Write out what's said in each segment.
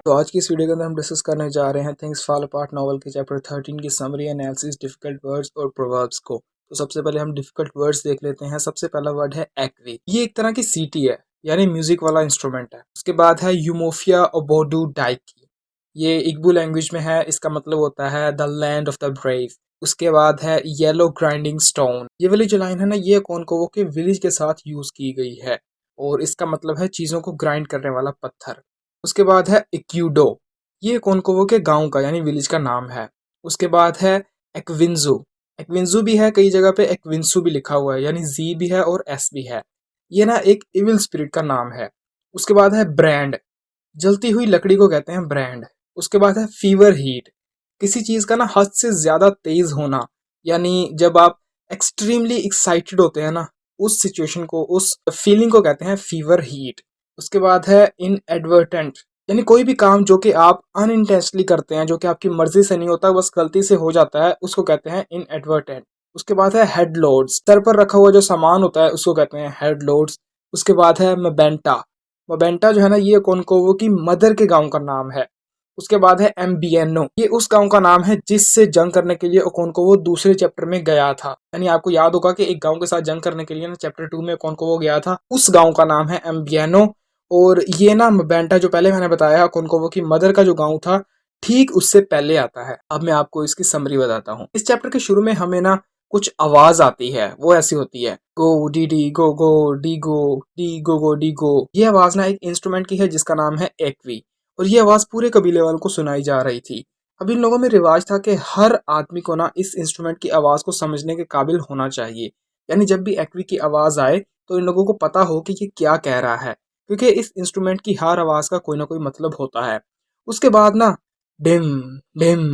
तो आज की इस वीडियो के अंदर हम डिस्कस करने जा रहे हैं थिंग्स फॉल अपार्ट नॉवल के चैप्टर 13 की समरी एनालिसिस डिफिकल्ट वर्ड्स और प्रोवर्ब्स को। तो सबसे पहले हम डिफिकल्ट वर्ड्स देख लेते हैं। सबसे पहला वर्ड है एक्वी। ये एक तरह की सीटी है, यानी म्यूजिक वाला इंस्ट्रूमेंट है। उसके बाद है यूमोफिया ओबोडू डाइकी। ये इग्बू लैंग्वेज में है, इसका मतलब होता है the land of the brave. उसके बाद है येलो ग्राइंडिंग स्टोन। ये वाली जो लाइन है ना, ये कोनकोवो के विलेज के साथ यूज की गई है और इसका मतलब है चीजों को ग्राइंड करने वाला पत्थर। उसके बाद है इक्यूडो। ये कोनकोवो के गांव का यानी विलेज का नाम है। उसके बाद है एक्विंजू। एक्विंजू भी है, कई जगह पे एक्विंसू भी लिखा हुआ है, यानी जी भी है और एस भी है। ये ना एक इविल स्पिरिट का नाम है। उसके बाद है ब्रांड। जलती हुई लकड़ी को कहते हैं ब्रांड। उसके बाद है फीवर हीट। किसी चीज का ना हद से ज्यादा तेज होना, यानी जब आप एक्सट्रीमली एक्साइटेड होते हैं ना, उस सिचुएशन को, उस फीलिंग को कहते हैं फीवर हीट। उसके बाद है इनएडवर्टेंट, यानी कोई भी काम जो कि आप अनइंटेंशनली करते हैं, जो कि आपकी मर्जी से नहीं होता, बस गलती से हो जाता है, उसको कहते हैं इनएडवर्टेंट। उसके बाद है हेड लोड्स। सर पर रखा हुआ जो सामान होता है उसको कहते हैं हेड लोड्स। उसके बाद है मबेंटा। मबेंटा जो है ना, ये कोनकोवो की मदर के गांव का नाम है। उसके बाद है एम्बियनो। ये उस गांव का नाम है जिससे जंग करने के लिए कोनकोवो दूसरे चैप्टर में गया था। यानी आपको याद होगा कि एक गांव के साथ जंग करने के लिए ना चैप्टर 2 में कोनकोवो गया था। उस गांव का नाम है एम्बियनो। और ये ना मबेंटा जो पहले मैंने बताया कोनकोवो की मदर का जो गांव था, ठीक उससे पहले आता है। अब मैं आपको इसकी समरी बताता हूँ। इस चैप्टर के शुरू में हमें ना कुछ आवाज आती है, वो ऐसी होती है गो डी डी गो गो डी गो डी गो गो डी गो। ये आवाज ना एक इंस्ट्रूमेंट की है जिसका नाम है एक्वी। और ये आवाज पूरे कबीले वालों को सुनाई जा रही थी। अब इन लोगों में रिवाज था कि हर आदमी को ना इस इंस्ट्रूमेंट की आवाज को समझने के काबिल होना चाहिए। यानी जब भी एक्वी की आवाज आए तो इन लोगों को पता हो कि ये क्या कह रहा है, क्योंकि इस इंस्ट्रूमेंट की हर आवाज का कोई ना कोई मतलब होता है। उसके बाद ना डिम डिम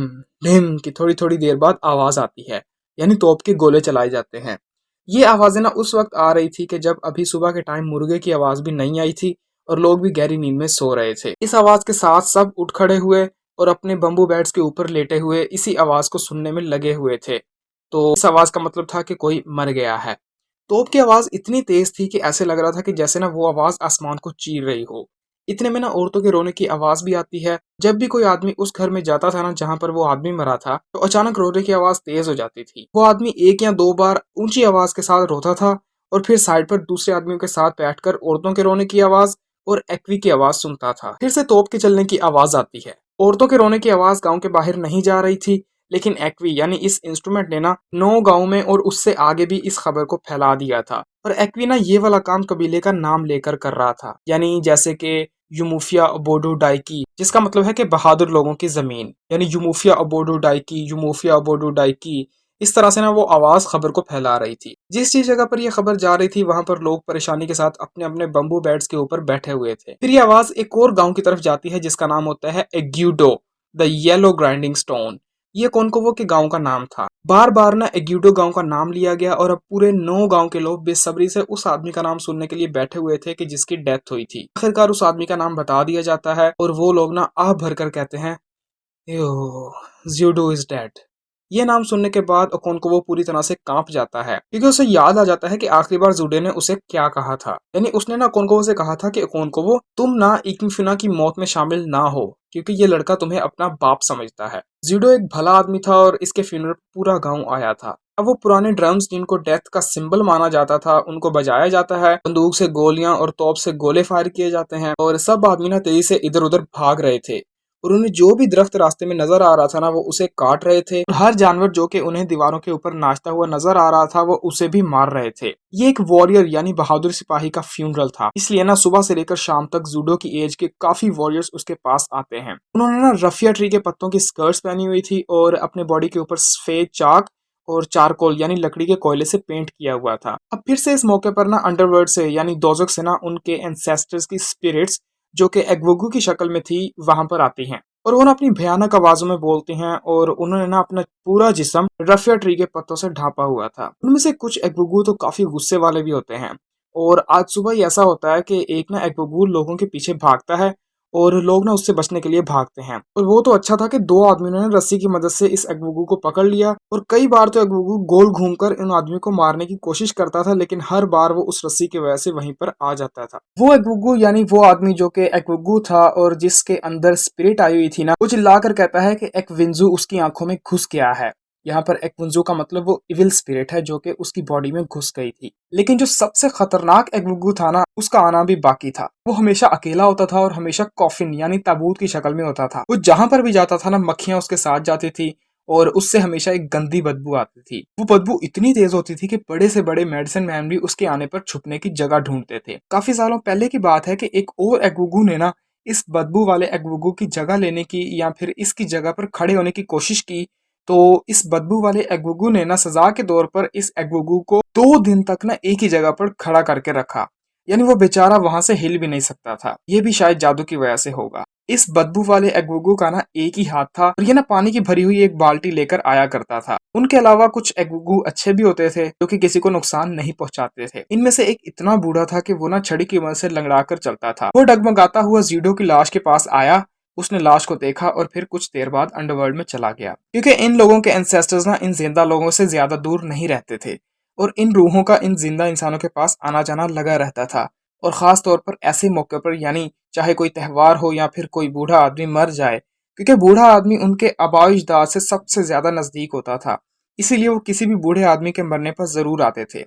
डिम की थोड़ी थोड़ी देर बाद आवाज आती है, यानी तोप के गोले चलाए जाते हैं। ये आवाजें ना उस वक्त आ रही थी कि जब अभी सुबह के टाइम मुर्गे की आवाज भी नहीं आई थी और लोग भी गहरी नींद में सो रहे थे। इस आवाज के साथ सब उठ खड़े हुए और अपने बम्बू बेड्स के ऊपर लेटे हुए इसी आवाज को सुनने में लगे हुए थे। तो इस आवाज का मतलब था कि कोई मर गया है। तोप की आवाज इतनी तेज थी कि ऐसे लग रहा था कि जैसे ना वो आवाज आसमान को चीर रही हो। इतने में ना औरतों के रोने की आवाज भी आती है। जब भी कोई आदमी उस घर में जाता था ना जहां पर वो आदमी मरा था, तो अचानक रोने की आवाज तेज हो जाती थी। वो आदमी एक या दो बार ऊंची आवाज के साथ रोता था और फिर साइड पर दूसरे आदमियों के साथ बैठकर औरतों के रोने की आवाज और एक्वी की आवाज सुनता था। फिर से तोप के चलने की आवाज आती है। औरतों के रोने की आवाज गांव के बाहर नहीं जा रही थी, लेकिन एक्वी यानी इस इंस्ट्रूमेंट ने ना 9 गांव में और उससे आगे भी इस खबर को फैला दिया था। और एक्वी ना ये वाला काम कबीले का नाम लेकर कर रहा था, यानी जैसे कि यूमुफिया ओबोडो डाइकी, जिसका मतलब है कि बहादुर लोगों की जमीन, यानी यूमुफिया ओबोडो डाइकी, यूमुफिया ओबोडो डाइकी। इस तरह से ना वो आवाज खबर को फैला रही थी। जिस जगह पर ये खबर जा रही थी वहां पर लोग परेशानी के साथ अपने अपने बम्बू बेड्स के ऊपर बैठे हुए थे। फिर ये आवाज एक और गांव की तरफ जाती है जिसका नाम होता है एग्यूडो, द येलो ग्राइंडिंग स्टोन। ये कोनकोवो के गांव का नाम था। बार बार ना एग्यूडो गांव का नाम लिया गया और अब पूरे 9 गांव के लोग बेसब्री से उस आदमी का नाम सुनने के लिए बैठे हुए थे कि जिसकी डेथ हुई थी। आखिरकार उस आदमी का नाम बता दिया जाता है और वो लोग ना आह भरकर कहते हैं, ज़्यूडो इज डेड। ये नाम सुनने के बाद ओकोनकोवो पूरी तरह से कांप जाता है, क्योंकि उसे याद आ जाता है कि आखिरी बार जूडे ने उसे क्या कहा था। यानी उसने ना ओकोनकोवो से कहा था कि ओकोनकोवो, तुम ना इकिफुना की मौत में शामिल ना हो, क्योंकि ये लड़का तुम्हें अपना बाप समझता है। जूडो एक भला आदमी था और इसके फ्यूनरल पूरा गांव आया था। अब वो पुराने ड्रम्स जिनको डेथ का सिंबल माना जाता था उनको बजाया जाता है, बंदूक से गोलियां और तोप से गोले फायर किए जाते हैं और सब आदमी ना तेजी से इधर उधर भाग रहे थे। और उन्हें जो भी दरख्त रास्ते में नजर आ रहा था ना, वो उसे काट रहे थे और हर जानवर जो कि उन्हें दीवारों के ऊपर नाचता हुआ नजर आ रहा था वो उसे भी मार रहे थे। ये एक वॉरियर यानी बहादुर सिपाही का फ्यूनरल था, इसलिए ना सुबह से लेकर शाम तक जूडो की एज के काफी वॉरियर्स उसके पास आते हैं। उन्होंने ना रफिया ट्री के पत्तों की स्कर्ट्स पहनी हुई थी और अपने बॉडी के ऊपर सफेद चाक और चारकोल यानी लकड़ी के कोयले से पेंट किया हुआ था। अब फिर से इस मौके पर ना अंडरवर्ल्ड से यानी दोजक से ना उनके एंसेस्टर्स की स्पिरिट्स जो कि एग्वुगु की शक्ल में थी वहां पर आती हैं और वो ना अपनी भयानक आवाजों में बोलती हैं और उन्होंने ना अपना पूरा जिस्म रफिया ट्री के पत्तों से ढांपा हुआ था। उनमें से कुछ एग्वुगु तो काफी गुस्से वाले भी होते हैं और आज सुबह ही ऐसा होता है कि एक ना एग्वुगु लोगों के पीछे भागता है और लोग ना उससे बचने के लिए भागते हैं। और वो तो अच्छा था कि दो आदमियों ने रस्सी की मदद से इस एगवुगु को पकड़ लिया, और कई बार तो एगवुगु गोल घूमकर इन आदमियों को मारने की कोशिश करता था, लेकिन हर बार वो उस रस्सी की वजह से वहीं पर आ जाता था। वो एगवुगु यानी वो आदमी जो कि एगवुगु था और जिसके अंदर स्पिरिट आई हुई थी ना, वो चिल्लाकर कहता है कि एक्विंजू उसकी आंखों में घुस गया है। यहाँ पर एक्विंजू का मतलब वो इविल स्पिरिट है जो कि उसकी बॉडी में घुस गई थी। लेकिन जो सबसे खतरनाक एगवुगु था ना, उसका आना भी बाकी था। वो हमेशा अकेला होता था और हमेशा कॉफिन यानी ताबूत की शक्ल में होता था। वो जहां पर भी जाता था ना, मक्खियां उसके साथ जाती थी और उससे हमेशा एक गंदी बदबू आती थी। वो बदबू इतनी तेज होती थी कि बड़े से बड़े मेडिसिन मैन भी उसके आने पर छुपने की जगह ढूंढते थे। काफी सालों पहले की बात है कि एक और एगवुगु ने ना इस बदबू वाले एगवुगु की जगह लेने की या फिर इसकी जगह पर खड़े होने की कोशिश की। तो इस बदबू वाले एगवुगु ने ना सजा के तौर पर इस एगवुगु को 2 दिन तक ना एक ही जगह पर खड़ा करके रखा। यानी वो बेचारा वहां से हिल भी नहीं सकता था। ये भी शायद जादू की वजह से होगा। इस बदबू वाले एगवुगु का ना एक ही हाथ था और ये ना पानी की भरी हुई एक बाल्टी लेकर आया करता था। उनके अलावा कुछ एगवुगु अच्छे भी होते थे जो कि किसी को नुकसान नहीं पहुंचाते थे। इनमें से एक इतना बूढ़ा था कि वो ना छड़ी की मदद से लंगड़ा कर चलता था। वो डगमगाता हुआ जीडो की लाश के पास आया। उसने लाश को देखा और फिर कुछ देर बाद अंडरवर्ल्ड में चला गया, क्योंकि इन लोगों के एंसेस्टर्स ना इन जिंदा लोगों से ज्यादा दूर नहीं रहते थे और इन रूहों का इन जिंदा इंसानों के पास आना जाना लगा रहता था। और खास तौर पर ऐसे मौके पर, यानी चाहे कोई त्यौहार हो या फिर कोई बूढ़ा आदमी मर जाए, क्योंकि बूढ़ा आदमी उनके आबाओ अजदाद से सबसे ज्यादा नजदीक होता था, इसीलिए वो किसी भी बूढ़े आदमी के मरने पर जरूर आते थे।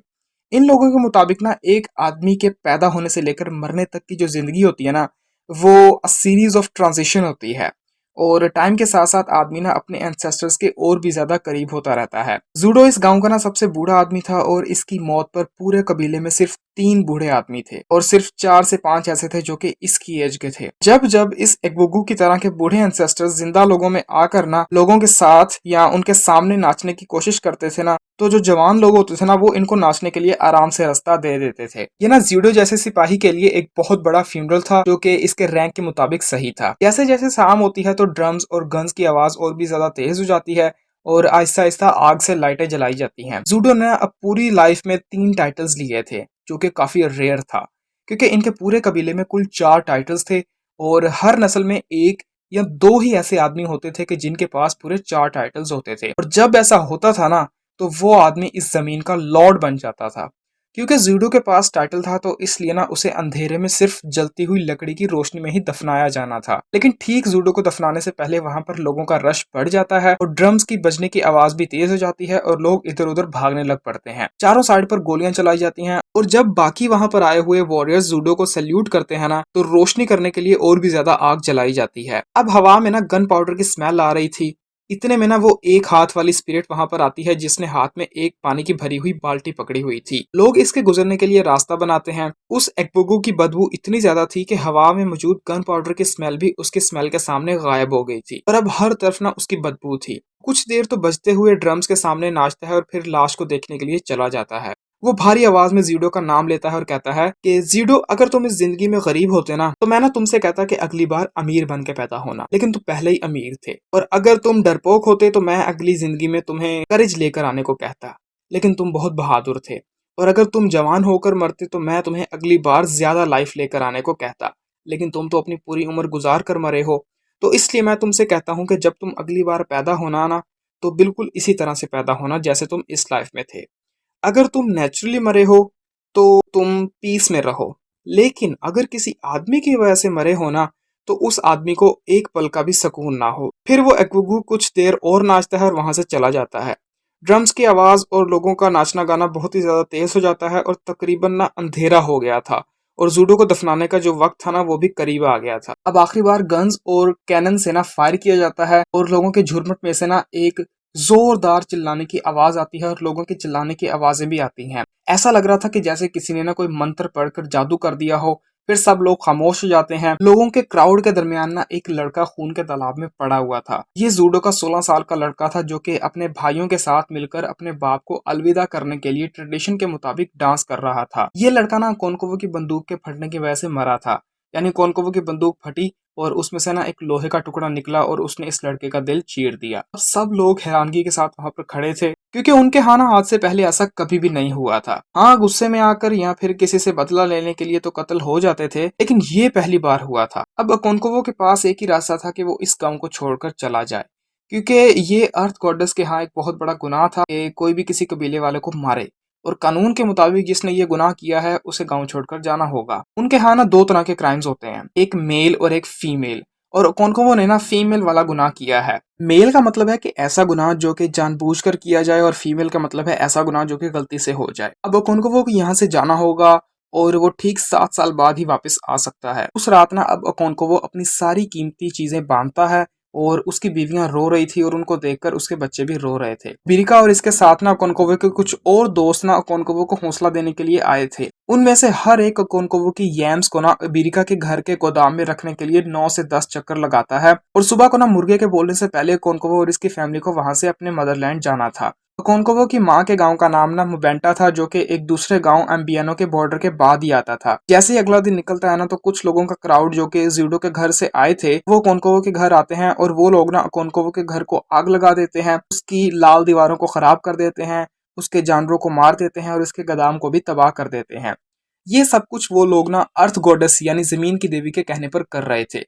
इन लोगों के मुताबिक ना एक आदमी के पैदा होने से लेकर मरने तक की जो जिंदगी होती है ना, वो सीरीज ऑफ ट्रांजिशन होती है और टाइम के साथ साथ आदमी ना अपने एंसेस्टर्स के और भी ज्यादा करीब होता रहता है। जूडो इस गांव का ना सबसे बूढ़ा आदमी था और इसकी मौत पर पूरे कबीले में सिर्फ 3 बूढ़े आदमी थे और सिर्फ 4 से 5 ऐसे थे जो कि इसकी एज के थे। जब जब इस एगवुगु की तरह के बूढ़े एंसेस्टर्स जिंदा लोगों में आकर ना लोगों के साथ या उनके सामने नाचने की कोशिश करते थे ना, तो जो जवान लोग होते थे ना, वो इनको नाचने के लिए आराम से रास्ता दे देते थे। ये ना जूडो जैसे सिपाही के लिए एक बहुत बड़ा फ्यूनरल था जो कि इसके रैंक के मुताबिक सही था। जैसे जैसे शाम होती है तो ड्रम्स और गन्स की आवाज और भी ज्यादा तेज हो जाती है और आहिस्ता आहिस्ता आग से लाइटें जलाई जाती हैं। जूडो ने अब पूरी लाइफ में 3 टाइटल्स लिए थे जो कि काफी रेयर था, क्योंकि इनके पूरे कबीले में कुल 4 टाइटल्स थे और हर नस्ल में एक या दो ही ऐसे आदमी होते थे कि जिनके पास पूरे 4 टाइटल्स होते थे। और जब ऐसा होता था ना, तो वो आदमी इस जमीन का लॉर्ड बन जाता था। क्योंकि जूडो के पास टाइटल था तो इसलिए ना उसे अंधेरे में सिर्फ जलती हुई लकड़ी की रोशनी में ही दफनाया जाना था। लेकिन ठीक जूडो को दफनाने से पहले वहां पर लोगों का रश बढ़ जाता है और ड्रम्स की बजने की आवाज भी तेज हो जाती है और लोग इधर उधर भागने लग पड़ते हैं। चारों साइड पर गोलियां चलाई जाती हैं और जब बाकी वहां पर आए हुए वॉरियर्स जूडो को सैल्यूट करते हैं ना, तो रोशनी करने के लिए और भी ज्यादा आग जलाई जाती है। अब हवा में ना गन पाउडर की स्मेल आ रही थी। इतने में ना वो एक हाथ वाली स्पिरिट वहां पर आती है जिसने हाथ में एक पानी की भरी हुई बाल्टी पकड़ी हुई थी। लोग इसके गुजरने के लिए रास्ता बनाते हैं। उस एगवुगु की बदबू इतनी ज्यादा थी कि हवा में मौजूद गन पाउडर की स्मेल भी उसके स्मेल के सामने गायब हो गई थी और अब हर तरफ ना उसकी बदबू थी। कुछ देर तो बजते हुए ड्रम्स के सामने नाचता है और फिर लाश को देखने के लिए चला जाता है। वो भारी आवाज में जीडो का नाम लेता है और कहता है कि जीडो, अगर तुम इस जिंदगी में गरीब होते ना, तो मैं ना तुमसे कहता कि अगली बार अमीर बन के पैदा होना, लेकिन तुम पहले ही अमीर थे। और अगर तुम डरपोक होते तो मैं अगली जिंदगी में तुम्हें करेज लेकर आने को कहता, लेकिन तुम बहुत बहादुर थे। और अगर तुम जवान होकर मरते तो मैं तुम्हें अगली बार ज्यादा लाइफ लेकर आने को कहता, लेकिन तुम तो अपनी पूरी उम्र गुजार कर मरे हो। तो इसलिए मैं तुमसे कहता हूँ कि जब तुम अगली बार पैदा होना ना, तो बिल्कुल इसी तरह से पैदा होना जैसे तुम इस लाइफ में थे। अगर तुम नेचुरली मरे हो तो तुम पीस में रहो, लेकिन अगर किसी आदमी की वजह से मरे हो ना, तो उस आदमी को एक पल का भी सुकून ना हो। फिर वो एगवुगु कुछ देर और नाचता है और वहां से चला जाता है। ड्रम्स की आवाज और लोगों का नाचना गाना बहुत ही ज्यादा तेज हो जाता है और तकरीबन ना अंधेरा हो गया था और जूडो को दफनाने का जो वक्त था ना, वो भी करीब आ गया था। अब आखिरी बार गन्स और कैनन से ना फायर किया जाता है और लोगों के झुरमुट में से ना एक जोरदार चिल्लाने की आवाज आती है और लोगों के चिल्लाने की आवाजें भी आती हैं। ऐसा लग रहा था कि जैसे किसी ने ना कोई मंत्र पढ़कर जादू कर दिया हो। फिर सब लोग खामोश हो जाते हैं। लोगों के क्राउड के दरमियान ना एक लड़का खून के तालाब में पड़ा हुआ था। ये जूडो का 16 साल का लड़का था जो कि अपने भाइयों के साथ मिलकर अपने बाप को अलविदा करने के लिए ट्रेडिशन के मुताबिक डांस कर रहा था। ये लड़का ना कोनकोवो की बंदूक के फटने की वजह से मरा था, यानी कोनकोवो की बंदूक फटी और उसमें से ना एक लोहे का टुकड़ा निकला और उसने इस लड़के का दिल चीर दिया। अब सब लोग हैरानगी के साथ वहां पर खड़े थे, क्योंकि उनके यहाँ ना आज से पहले ऐसा कभी भी नहीं हुआ था। हाँ, गुस्से में आकर या फिर किसी से बदला लेने के लिए तो कत्ल हो जाते थे, लेकिन ये पहली बार हुआ था। अब कोनकोवो के पास एक ही रास्ता था कि वो इस गांव को छोड़कर चला जाए, क्योंकि ये अर्थ गॉडेस के यहाँ एक बहुत बड़ा गुनाह था कि कोई भी किसी कबीले वाले को मारे, और कानून के मुताबिक जिसने ये गुनाह किया है उसे गांव छोड़कर जाना होगा। उनके यहाँ ना दो तरह के क्राइम्स होते हैं, एक मेल और एक फीमेल, और कोनकोवो ने ना फीमेल वाला गुनाह किया है। मेल का मतलब है कि ऐसा गुनाह जो कि जानबूझकर किया जाए, और फीमेल का मतलब है ऐसा गुनाह जो कि गलती से हो जाए। अब कोनकोवो को यहाँ से जाना होगा और वो ठीक 7 साल बाद ही वापस आ सकता है। उस रात ना अब कोनकोवो अपनी सारी कीमती चीजें बांधता है, और उसकी बीवियां रो रही थी और उनको देखकर उसके बच्चे भी रो रहे थे। बिरिका और इसके साथ ना कोनकोवो के कुछ और दोस्त ना कोनकोवो को हौसला देने के लिए आए थे। उनमें से हर एक कोनकोवो की यैम्स को ना बिरिका के घर के गोदाम में रखने के लिए 9 से 10 चक्कर लगाता है, और सुबह को ना मुर्गे के बोलने से पहले कोनकोवो और इसकी फैमिली को वहां से अपने मदरलैंड जाना था। कोनकोवो की माँ के गांव का नाम ना मुबेंटा था, जो कि एक दूसरे गांव एम्बियानो के बॉर्डर के बाद ही आता था। जैसे ही अगला दिन निकलता है ना, तो कुछ लोगों का क्राउड जो कि जूडो के घर से आए थे वो कोनकोवो के घर आते हैं, और वो लोग ना कोनकोवो के घर को आग लगा देते हैं, उसकी लाल दीवारों को खराब कर देते हैं, उसके जानवरों को मार देते हैं और उसके गोदाम को भी तबाह कर देते हैं। ये सब कुछ वो लोग ना अर्थ गॉडेस यानी जमीन की देवी के कहने पर कर रहे थे,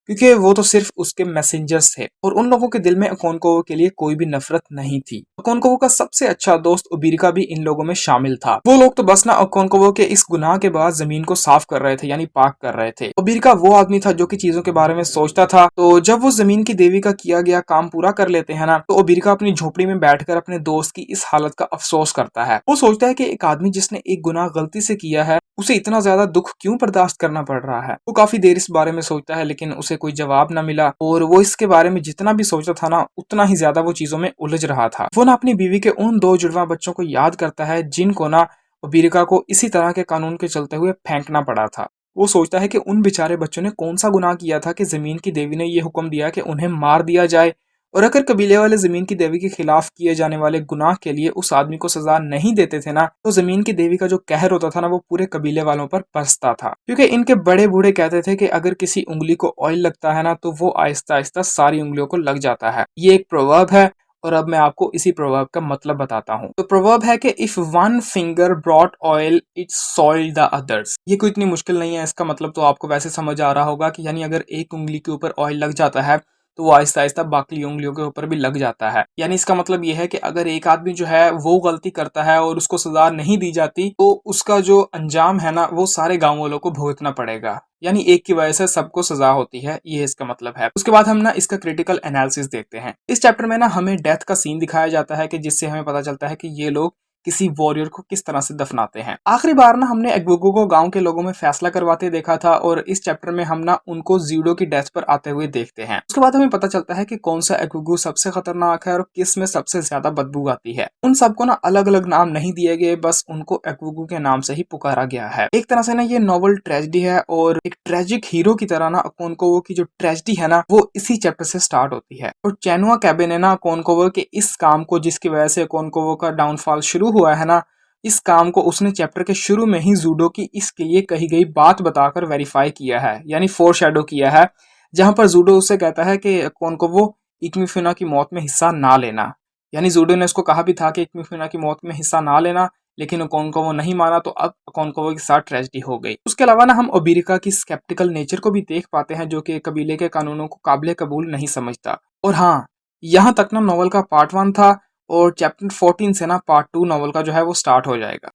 क्योंकि वो तो सिर्फ उसके मैसेंजर्स थे, और उन लोगों के दिल में कोनकोवो के लिए कोई भी नफरत नहीं थी। कोनकोवो का सबसे अच्छा दोस्त उबिरिका भी इन लोगों में शामिल था। वो लोग तो बस ना कोनकोवो के इस गुनाह के बाद जमीन को साफ कर रहे थे, यानी पाक कर रहे थे। उबिरिका वो आदमी था जो कि चीजों के बारे में सोचता था। तो जब वो जमीन की देवी का किया गया काम पूरा कर लेते हैं ना, तो उबिरिका अपनी झोपड़ी में बैठकर अपने दोस्त की इस हालत का अफसोस करता है। वो सोचता है कि एक आदमी जिसने एक गुनाह गलती से किया है, उसे इतना ज्यादा दुख क्यों बर्दाश्त करना पड़ रहा है। वो काफी देर इस बारे में सोचता है, लेकिन उसे कोई जवाब ना मिला, और वो इसके बारे में जितना भी सोचता था ना, उतना ही ज्यादा वो चीजों में उलझ रहा था। वो ना अपनी बीवी के उन 2 जुड़वा बच्चों को याद करता है जिनको ना बीरिका को इसी तरह के कानून के चलते हुए फेंकना पड़ा था। वो सोचता है कि उन बेचारे बच्चों ने कौन सा गुनाह किया था कि जमीन की देवी ने ये हुक्म दिया कि उन्हें मार दिया जाए, और अगर कबीले वाले जमीन की देवी के खिलाफ किए जाने वाले गुनाह के लिए उस आदमी को सजा नहीं देते थे ना, तो जमीन की देवी का जो कहर होता था ना, वो पूरे कबीले वालों पर बरसता था। क्योंकि इनके बड़े बूढ़े कहते थे कि अगर किसी उंगली को ऑयल लगता है ना, तो वो आहिस्ता आहिस्ता सारी उंगलियों को लग जाता है। ये एक प्रोवर्ब है, और अब मैं आपको इसी प्रोवर्ब का मतलब बताता हूँ। तो प्रोवर्ब है कि if one finger brought oil it soiled the others. ये कोई इतनी मुश्किल नहीं है, इसका मतलब तो आपको वैसे समझ आ रहा होगा कि यानी अगर एक उंगली के ऊपर ऑयल लग जाता है, तो वो आहिस्ता आहिस्ता बाकी उंगलियों के ऊपर भी लग जाता है। यानी इसका मतलब ये है कि अगर एक आदमी जो है वो गलती करता है और उसको सजा नहीं दी जाती, तो उसका जो अंजाम है ना, वो सारे गांव वालों को भुगतना पड़ेगा। यानी एक की वजह से सबको सजा होती है, ये इसका मतलब है। उसके बाद हम ना इसका क्रिटिकल एनालिसिस देखते हैं। इस चैप्टर में ना हमें डेथ का सीन दिखाया जाता है, कि जिससे हमें पता चलता है कि ये लोग किसी वॉरियर को किस तरह से दफनाते हैं। आखिरी बार ना हमने एग्बुगो को गांव के लोगों में फैसला करवाते देखा था, और इस चैप्टर में हम ना उनको जूडो की डेथ पर आते हुए देखते हैं। उसके बाद हमें पता चलता है कि कौन सा एग्बुगो सबसे खतरनाक है और किस में सबसे ज्यादा बदबू आती है। उन सबको ना अलग अलग नाम नहीं दिए गए, बस उनको एग्बुगो के नाम से ही पुकारा गया है। एक तरह से ना ये नॉवल ट्रेजेडी है, और एक ट्रेजिक हीरो की तरह ना कोनकोवो की जो ट्रेजेडी है ना, वो इसी चैप्टर से स्टार्ट होती है। और चैनुआ कैबे ने ना कोनकोवो के इस काम को, जिसकी वजह से कोनकोवो का डाउनफॉल शुरू हुआ है ना, इस काम को उसने चैप्टर के शुरू में ही जूडो की इसके लिए कही गई बात बताकर वेरीफाई किया है, यानी फोर शैडो किया है। जहां पर जूडो उससे कहता है कि कोनकोवो इकमिफुना की मौत में हिस्सा ना लेना। यानी जूडो ने उसको कहा भी था कि इकमिफुना की मौत में हिस्सा ना लेना, लेकिन कोनकोवो नहीं माना, तो अब कोनकोवो के साथ ट्रेजेडी हो गई। उसके अलावा ना हम ओबिरिका की स्केप्टिकल नेचर को भी देख पाते हैं, जो कि कबीले के कानूनों को काबिल कबूल नहीं समझता। और हाँ, यहाँ तक ना नॉवल का पार्ट 1 था, और चैप्टर 14 से ना पार्ट 2 नॉवल का जो है वो स्टार्ट हो जाएगा।